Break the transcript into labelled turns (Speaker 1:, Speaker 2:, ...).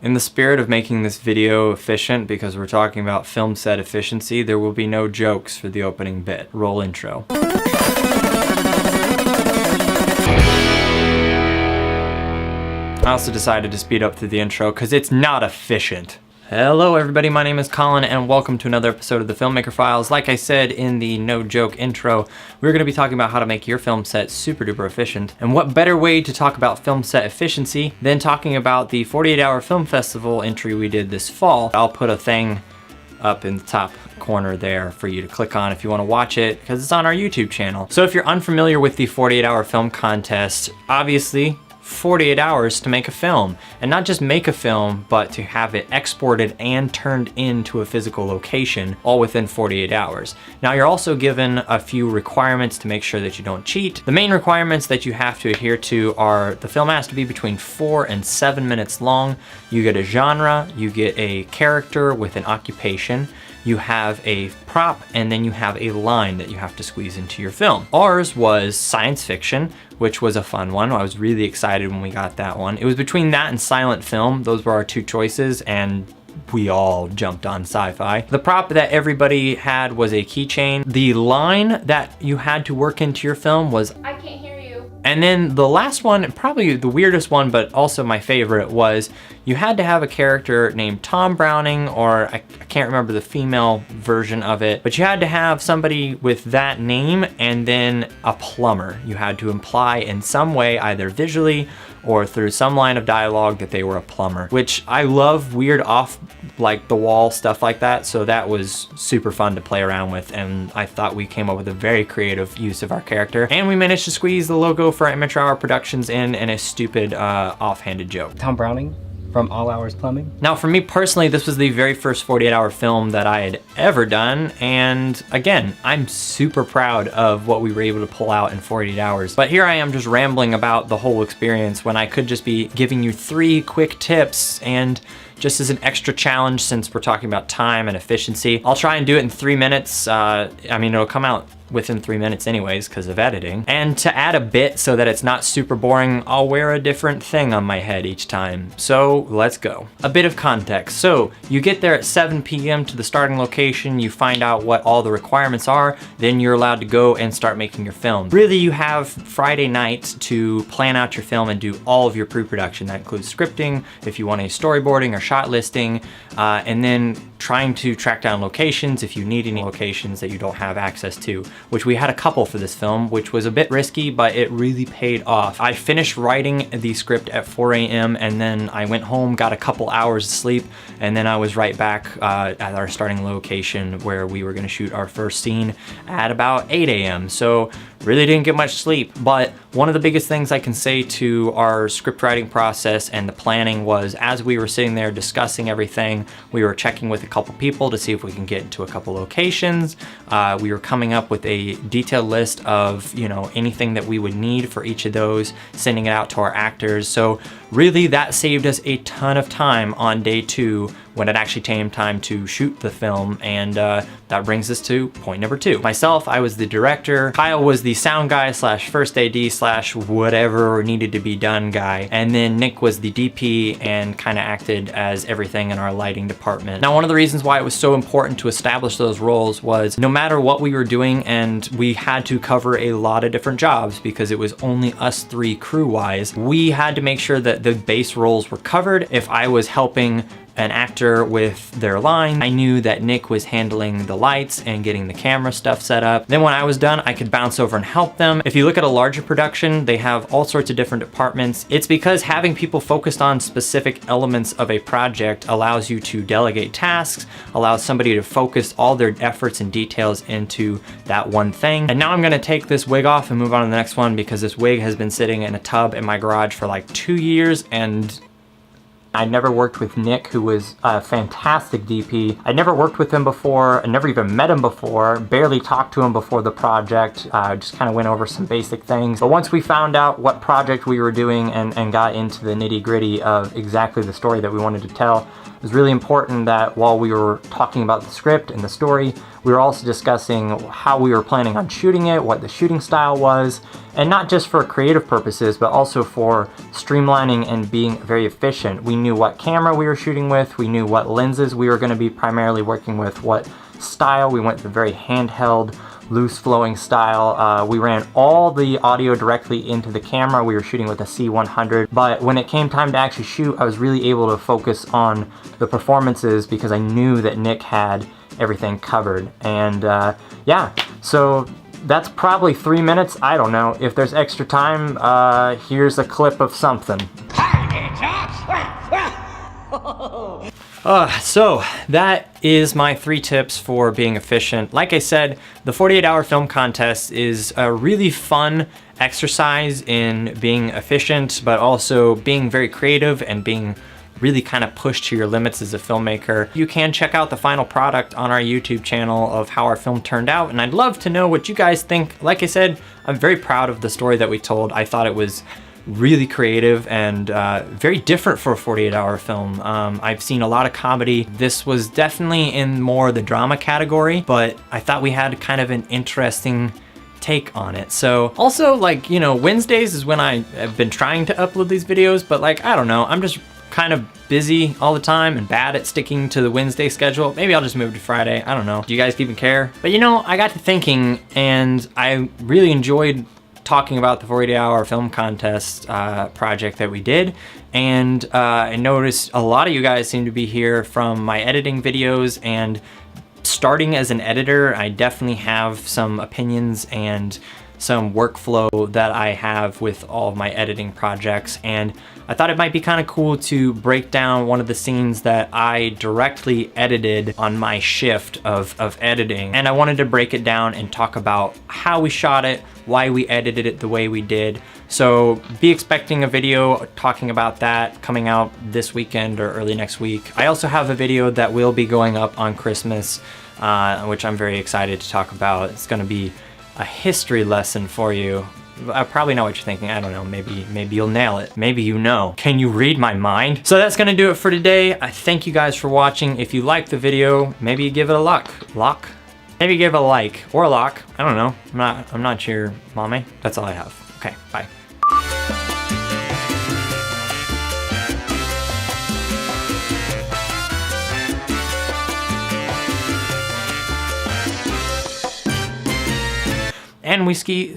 Speaker 1: In the spirit of making this video efficient, because we're talking about film set efficiency, there will be no jokes for the opening bit. Roll intro. I also decided to speed up through the intro because it's not efficient. Hello everybody, my name is Colin and welcome to another episode of the Filmmaker Files. Like I said in the no joke intro, we're going to be talking about how to make your film set super duper efficient. And what better way to talk about film set efficiency than talking about the 48-hour film festival entry we did this fall. I'll put a thing up in the top corner there for you to click on if you want to watch it, because it's on our YouTube channel. So if you're unfamiliar with the 48-hour film contest, obviously 48 hours to make a film, and not just make a film, but to have it exported and turned into a physical location all within 48 hours. Now you're also given a few requirements to make sure that you don't cheat. The main requirements that you have to adhere to are the film has to be between 4 and 7 minutes long. You get a genre, you get a character with an occupation, you have a prop, and then you have a line that you have to squeeze into your film. Ours was science fiction, which was a fun one. I was really excited when we got that one. It was between that and silent film. Those were our two choices, and we all jumped on sci-fi. The prop that everybody had was a keychain. The line that you had to work into your film was, "I can't hear you." And then the last one, probably the weirdest one, but also my favorite, was you had to have a character named Tom Browning, or I can't remember the female version of it, but you had to have somebody with that name and then a plumber. You had to imply in some way, either visually or through some line of dialogue, that they were a plumber, which I love weird off like the wall stuff like that. So that was super fun to play around with. And I thought we came up with a very creative use of our character. And we managed to squeeze the logo for Amateur Hour Productions in a stupid offhanded joke.
Speaker 2: Tom Browning from All Hours Plumbing.
Speaker 1: Now for me personally, this was the very first 48-hour film that I had ever done. And again, I'm super proud of what we were able to pull out in 48 hours. But here I am just rambling about the whole experience when I could just be giving you 3 quick tips, and just as an extra challenge, since we're talking about time and efficiency, I'll try and do it in 3 minutes. I mean, it'll come out within 3 minutes anyways because of editing. And to add a bit so that it's not super boring, I'll wear a different thing on my head each time. So let's go. A bit of context. So you get there at 7 p.m. to the starting location, you find out what all the requirements are, then you're allowed to go and start making your film. Really, you have Friday night to plan out your film and do all of your pre-production. That includes scripting, if you want any storyboarding or shot listing, and then trying to track down locations if you need any locations that you don't have access to, which we had a couple for this film, which was a bit risky, but it really paid off. I finished writing the script at 4 a.m. and then I went home, got a couple hours of sleep, and then I was right back at our starting location where we were gonna shoot our first scene at about 8 a.m. So really didn't get much sleep. But one of the biggest things I can say to our script writing process and the planning was, as we were sitting there discussing everything, we were checking with a couple people to see if we can get into a couple locations. We were coming up with a detailed list of, you know, anything that we would need for each of those, sending it out to our actors. So really that saved us a ton of time on day 2 when it actually came time to shoot the film. And that brings us to point number 2. Myself, I was the director. Kyle was the sound guy slash first AD slash whatever needed to be done guy. And then Nick was the DP and kind of acted as everything in our lighting department. Now, one of the reasons why it was so important to establish those roles was no matter what we were doing, and we had to cover a lot of different jobs because it was only us 3 crew-wise, we had to make sure that the base roles were covered. If I was helping an actor with their line, I knew that Nick was handling the lights and getting the camera stuff set up. Then when I was done, I could bounce over and help them. If you look at a larger production, they have all sorts of different departments. It's because having people focused on specific elements of a project allows you to delegate tasks, allows somebody to focus all their efforts and details into that one thing. And now I'm gonna take this wig off and move on to the next one, because this wig has been sitting in a tub in my garage for like 2 years, and I never worked with Nick, who was a fantastic DP. I'd never worked with him before. I never even met him before, barely talked to him before the project. Just kind of went over some basic things. But once we found out what project we were doing and got into the nitty gritty of exactly the story that we wanted to tell, it was really important that while we were talking about the script and the story, We were also discussing how we were planning on shooting it, what the shooting style was, and not just for creative purposes, but also for streamlining and being very efficient. We knew what camera we were shooting with, we knew what lenses we were going to be primarily working with, what style. We went the very handheld, loose flowing style. We ran all the audio directly into the camera. We were shooting with a C100, but when it came time to actually shoot, I was really able to focus on the performances because I knew that Nick had everything covered. And yeah, so that's probably 3 minutes. I don't know. If there's extra time, here's a clip of something. So that is my 3 tips for being efficient. Like I said, the 48-hour film contest is a really fun exercise in being efficient, but also being very creative and being really kind of pushed to your limits as a filmmaker. You can check out the final product on our YouTube channel of how our film turned out, and I'd love to know what you guys think. Like I said, I'm very proud of the story that we told. I thought it was really creative and very different for a 48-hour film. I've seen a lot of comedy. This was definitely in more the drama category, but I thought we had kind of an interesting take on it. So also, like, you know, Wednesdays is when I have been trying to upload these videos, but like, I don't know, I'm just kind of busy all the time and bad at sticking to the Wednesday schedule. Maybe I'll just move to Friday. I don't know. Do you guys even care? But you know, I got to thinking and I really enjoyed talking about the 48-hour film contest project that we did. And I noticed a lot of you guys seem to be here from my editing videos, and starting as an editor, I definitely have some opinions and some workflow that I have with all of my editing projects. And I thought it might be kind of cool to break down one of the scenes that I directly edited on my shift of editing. And I wanted to break it down and talk about how we shot it, why we edited it the way we did. So be expecting a video talking about that coming out this weekend or early next week. I also have a video that will be going up on Christmas, which I'm very excited to talk about. It's gonna be a history lesson for you. I probably know what you're thinking. I don't know, maybe you'll nail it. Maybe you know. Can you read my mind? So that's gonna do it for today. I thank you guys for watching. If you liked the video, maybe you give it a lock? Maybe give it a like or a lock. I don't know. I'm not your mommy. That's all I have. Okay, bye. And we ski.